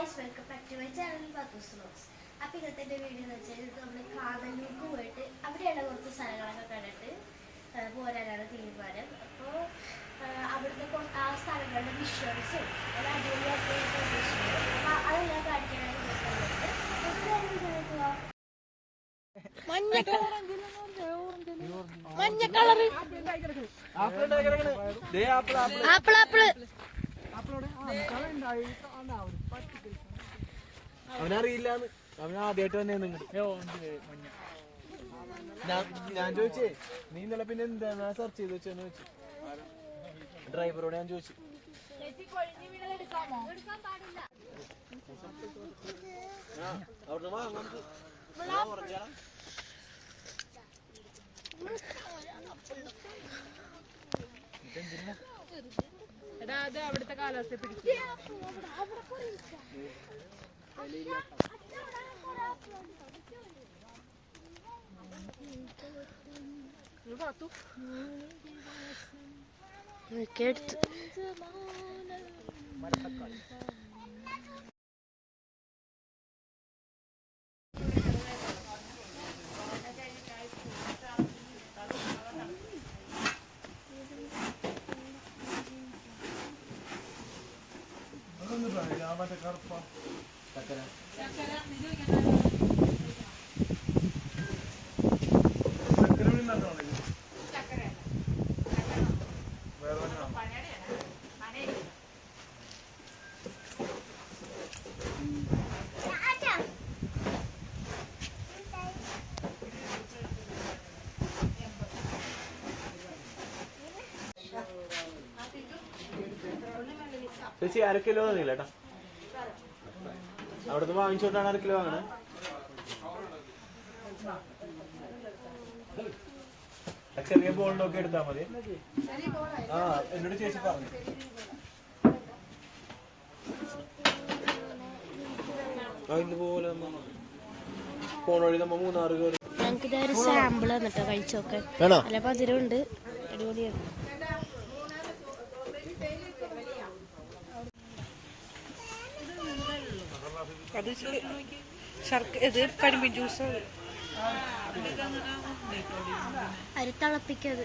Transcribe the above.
Guys, welcome back to my channel Pathu's vlogs. അപ്പോൾ ഇന്നത്തെ video എന്ന് വെച്ചാൽ നമ്മൾ കാതല്ലൂർക്ക് പോയിട്ട് അവിടെയുള്ള കുറച്ച് സ്ഥലങ്ങളൊക്കെ കണ്ടിട്ട് പോരാനാണ് തീരുമാനം. അപ്പോൾ അവിടുത്തെ ആ സ്ഥലങ്ങളുടെ വിഷ്വൽസും അത് അടിപൊളിയായിട്ട് പ്രതീക്ഷിക്കുന്നത്. അപ്പോൾ അതെല്ലാം കാണിക്കാനാണ് മഞ്ഞ കളർ അവനറിയില്ലാന്ന്, അവൻ ആദ്യമായിട്ട് തന്നെ ഞാൻ ചോദിച്ചേ നീ ഇന്നലെ പിന്നെ എന്താ സെർച്ച് ചെയ്ത് വെച്ചെന്ന് ചോദിച്ചു. ഡ്രൈവറോട് ഞാൻ ചോദിച്ചു. അവിടുന്ന് വാങ്ങാം. അവിടുത്തെ കാലാവസ്ഥ പിടിക്കും. ചേച്ചി 1/2 കിലോ തന്നില്ല കേട്ടോ. അവിടുന്ന് വാങ്ങിച്ചോണ്ടാണ് 1/2 കിലോ വാങ്ങണേ. ചെറിയ ബോളിലൊക്കെ എടുത്താൽ മതി. ആ എന്നോട് ചേച്ചി പറഞ്ഞു. ഇതുപോലെ ഫോൺ വഴി നമ്മ 3 കയറി. ഞങ്ങൾക്ക് ഇതൊരു സാമ്പിൾ വന്നിട്ടോ കഴിച്ചോക്കെ. നല്ല മധുരമുണ്ട്, അടിപൊളിയാണ്. അത് ഇത് കരിമ്പിൻ ജ്യൂസ് അരി തിളപ്പിക്കത്.